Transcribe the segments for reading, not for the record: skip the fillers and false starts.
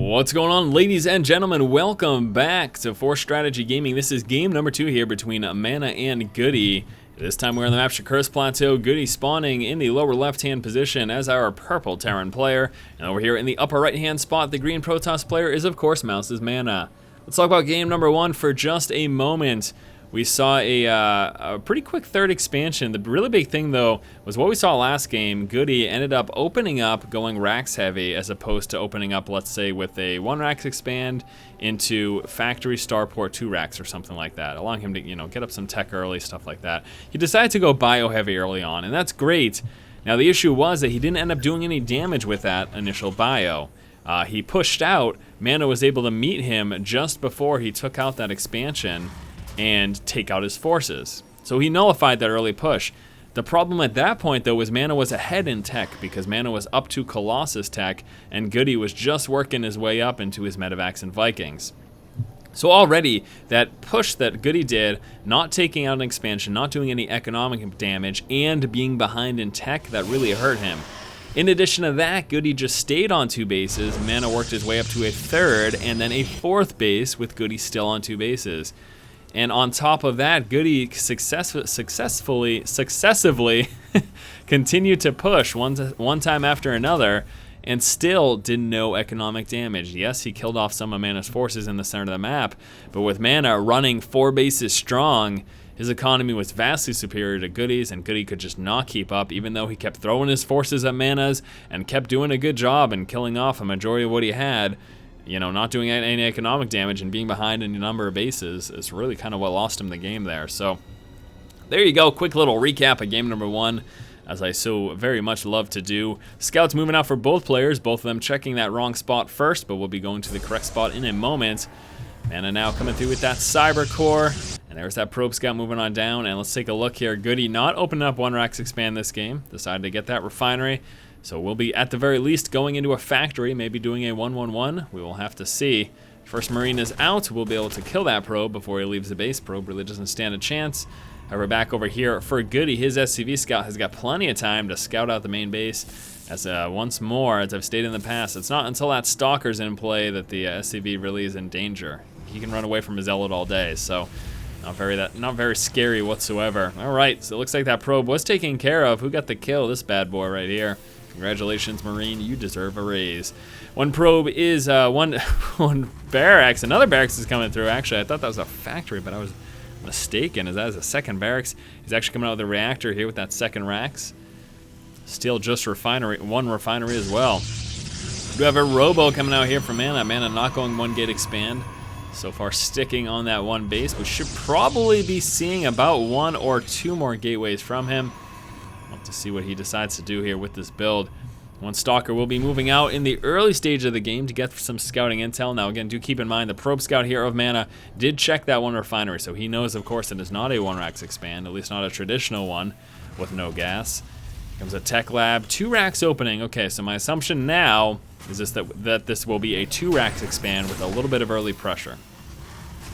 What's going on, ladies and gentlemen? Welcome back to Force Strategy Gaming. This is game number 2 here between MaNa and GoOdy. This time we're on the map Shakur's Plateau. GoOdy spawning in the lower left-hand position as our purple Terran player. And over here in the upper right-hand spot, the green Protoss player is, of course, Mouse's MaNa. Let's talk about game number 1 for just a moment. We saw a pretty quick third expansion. The really big thing, though, was what we saw last game. GoOdy ended up opening up, going racks heavy, as opposed to opening up, let's say, with a 1 racks expand into factory starport 2 racks or something like that, allowing him to, get up some tech early, stuff like that. He decided to go bio heavy early on, and that's great. Now, the issue was that he didn't end up doing any damage with that initial bio. He pushed out. MaNa was able to meet him just before he took out that expansion and take out his forces. So he nullified that early push. The problem at that point, though, was MaNa was ahead in tech because MaNa was up to Colossus tech and GoOdy was just working his way up into his Medivacs and Vikings. So already, that push that GoOdy did, not taking out an expansion, not doing any economic damage, and being behind in tech, that really hurt him. In addition to that, GoOdy just stayed on 2 bases. MaNa worked his way up to a 3rd and then a 4th base with GoOdy still on 2 bases. And on top of that, GoOdy successively continued to push one time after another and still did no economic damage. Yes, he killed off some of MaNa's forces in the center of the map, but with MaNa running 4 bases strong, his economy was vastly superior to GoOdy's, and GoOdy could just not keep up, even though he kept throwing his forces at MaNa's and kept doing a good job and killing off a majority of what he had. Not doing any economic damage and being behind in a number of bases is really kind of what lost him the game there. So there you go, quick little recap of game number 1, as I so very much love to do. Scouts moving out for both players, both of them checking that wrong spot first, but we'll be going to the correct spot in a moment. MaNa now coming through with that Cyber Core, and there's that Probe Scout moving on down, and let's take a look here. GoOdy not opening up 1 racks expand this game, decided to get that refinery. So we'll be, at the very least, going into a factory, maybe doing a 1-1-1. We will have to see. First Marine is out. We'll be able to kill that probe before he leaves the base. Probe really doesn't stand a chance. However, back over here for GoOdy, his SCV scout has got plenty of time to scout out the main base. As once more, as I've stated in the past, it's not until that Stalker's in play that the SCV really is in danger. He can run away from his Zealot all day, so not very scary whatsoever. All right, so it looks like that probe was taken care of. Who got the kill? This bad boy right here. Congratulations, Marine, you deserve a raise. One probe is one barracks. Another barracks is coming through. Actually, I thought that was a factory, but I was mistaken, as that is a second barracks. He's actually coming out of the reactor here with that second racks. Still just one refinery as well. We have a robo coming out here from MaNa. MaNa not going 1 gate expand. So far sticking on that 1 base. We should probably be seeing about 1 or 2 more gateways from him. We'll have to see what he decides to do here with this build. One Stalker will be moving out in the early stage of the game to get some scouting intel. Now again, do keep in mind the Probe Scout here of MaNa did check that 1 refinery, so he knows, of course, it is not a 1 racks expand, at least not a traditional one with no gas. Here comes a tech lab, 2 racks opening. Okay, so my assumption now is that this will be a 2 racks expand with a little bit of early pressure.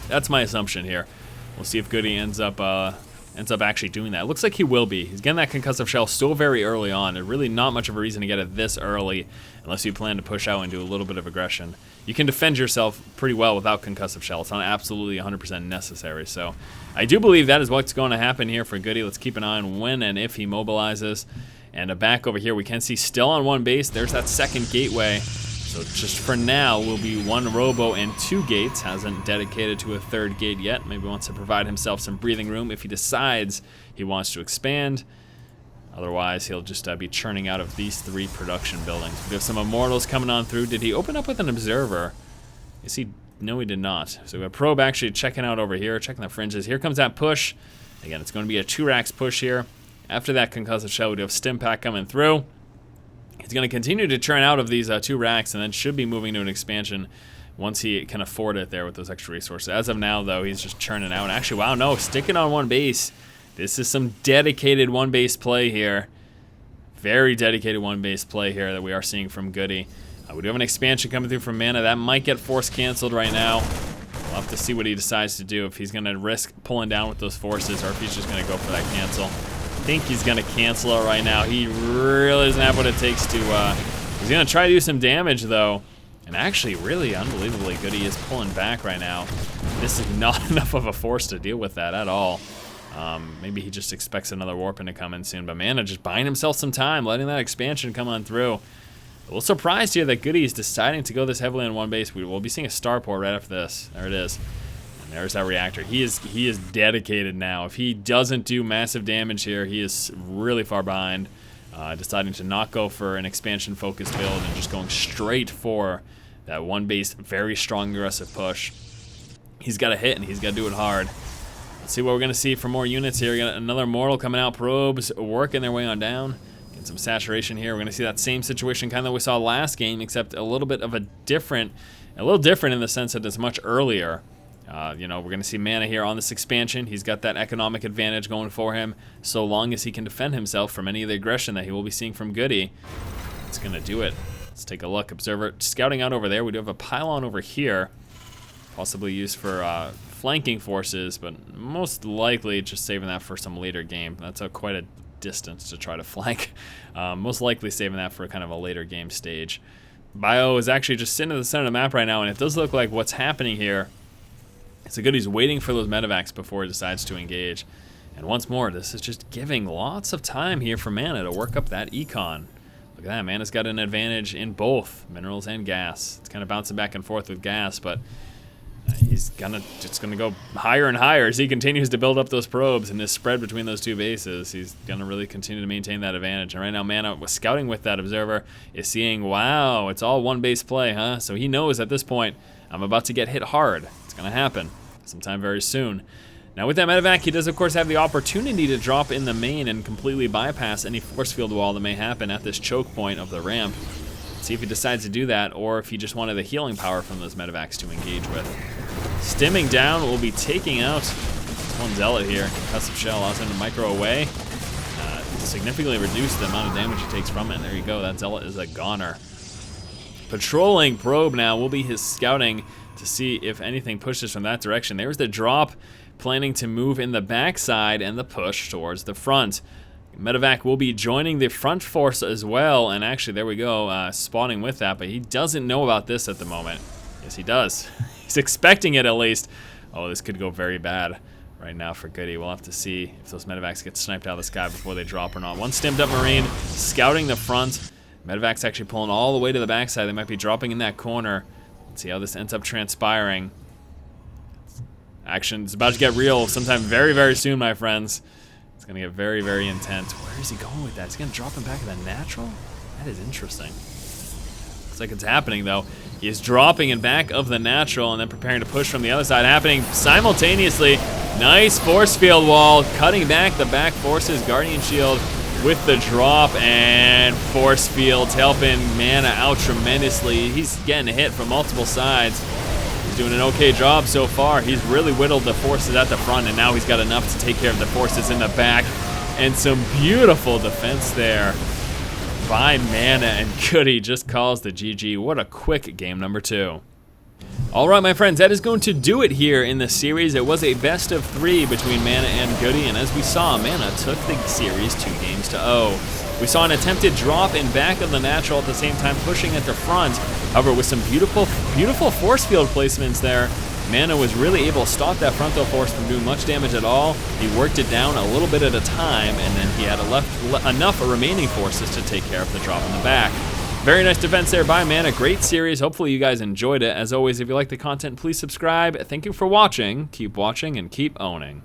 That's my assumption here. We'll see if GoOdy ends up actually doing that. It looks like he will be. He's getting that concussive shell still very early on. There's really not much of a reason to get it this early unless you plan to push out and do a little bit of aggression. You can defend yourself pretty well without concussive shell. It's not absolutely 100% necessary. So I do believe that is what's going to happen here for GoOdy. Let's keep an eye on when and if he mobilizes. And back over here, we can see still on 1 base. There's that second gateway. So just for now, will be 1 robo and 2 gates. Hasn't dedicated to a 3rd gate yet. Maybe wants to provide himself some breathing room if he decides he wants to expand. Otherwise, he'll just be churning out of these 3 production buildings. We have some Immortals coming on through. Did he open up with an Observer? No, he did not. So we have Probe actually checking out over here, checking the fringes. Here comes that push. Again, it's going to be a 2 racks push here. After that concussive shell, we do have Stim Pack coming through. He's going to continue to churn out of these 2 racks and then should be moving to an expansion once he can afford it there with those extra resources. As of now, though, he's just churning out. And actually, wow, no, sticking on 1 base. This is some dedicated 1 base play here. Very dedicated 1 base play here that we are seeing from GoOdy. We do have an expansion coming through from MaNa. That might get force canceled right now. We'll have to see what he decides to do, if he's going to risk pulling down with those forces or if he's just going to go for that cancel. I think he's going to cancel it right now. He really doesn't have what it takes to... he's going to try to do some damage, though. And actually, really unbelievably, GoOdy is pulling back right now. This is not enough of a force to deal with that at all. Maybe he just expects another Warpin to come in soon, but MaNa just buying himself some time, letting that expansion come on through. A little surprised here that GoOdy is deciding to go this heavily on one base. We will be seeing a starport right after this. There it is. And there's that reactor. He is dedicated now. If he doesn't do massive damage here, he is really far behind. Deciding to not go for an expansion-focused build and just going straight for that one base, very strong aggressive push. He's got to hit, and he's got to do it hard. Let's see what we're going to see for more units here. We got another Mortal coming out. Probes working their way on down. Getting some saturation here. We're going to see that same situation kind of we saw last game, except a little bit of a little different in the sense that it's much earlier. You know, we're going to see MaNa here on this expansion. He's got that economic advantage going for him, so long as he can defend himself from any of the aggression that he will be seeing from GoOdy. It's going to do it. Let's take a look. Observer scouting out over there. We do have a pylon over here, possibly used for flanking forces, but most likely just saving that for some later game. That's quite a distance to try to flank. Most likely saving that for kind of a later game stage. Bio is actually just sitting at the center of the map right now, and it does look like what's happening here. So GoOdy's waiting for those medevacs before he decides to engage. And once more, this is just giving lots of time here for MaNa to work up that econ. Look at that, MaNa's got an advantage in both minerals and gas. It's kind of bouncing back and forth with gas, but he's just gonna go higher and higher as he continues to build up those probes and his spread between those two bases. He's gonna really continue to maintain that advantage. And right now, MaNa was scouting with that observer, is seeing, wow, it's all one base play, huh? So he knows at this point, I'm about to get hit hard. It's gonna happen sometime very soon. Now with that medevac, he does of course have the opportunity to drop in the main and completely bypass any force field wall that may happen at this choke point of the ramp. See if he decides to do that, or if he just wanted the healing power from those medevacs to engage with. Stimming down will be taking out one zealot here. Concussive shell allows him to micro away. Significantly reduce the amount of damage he takes from it. There you go, that zealot is a goner. Patrolling probe now will be his scouting to see if anything pushes from that direction. There's the drop, planning to move in the backside and the push towards the front. Medevac will be joining the front force as well, and actually there we go, spawning with that, but he doesn't know about this at the moment. Yes, he does. He's expecting it at least. Oh, this could go very bad right now for GoOdy. We'll have to see if those medevacs get sniped out of the sky before they drop or not. One stimmed up Marine, scouting the front. Medevac's actually pulling all the way to the backside. They might be dropping in that corner. Let's see how this ends up transpiring. Action is about to get real sometime very, very soon, my friends. It's going to get very, very intense. Where is he going with that? Is he going to drop him back in the natural? That is interesting. Looks like it's happening, though. He is dropping in back of the natural and then preparing to push from the other side. Happening simultaneously. Nice force field wall. Cutting back the back forces. Guardian Shield with the drop, and force fields helping MaNa out tremendously. He's getting hit from multiple sides. He's doing an okay job so far. He's really whittled the forces at the front, and now he's got enough to take care of the forces in the back. And some beautiful defense there by MaNa, and GoOdy just calls the GG. What a quick game number 2. All right, my friends, that is going to do it here in the series. It was a best of 3 between MaNa and GoOdy, and as we saw, MaNa took the series 2-0. We saw an attempted drop in back of the natural at the same time pushing at the front. However, with some beautiful force field placements there, MaNa was really able to stop that frontal force from doing much damage at all. He worked it down a little bit at a time, and then he had enough remaining forces to take care of the drop in the back. Very nice defense there by MaNa. Great series. Hopefully you guys enjoyed it. As always, if you like the content, please subscribe. Thank you for watching. Keep watching and keep owning.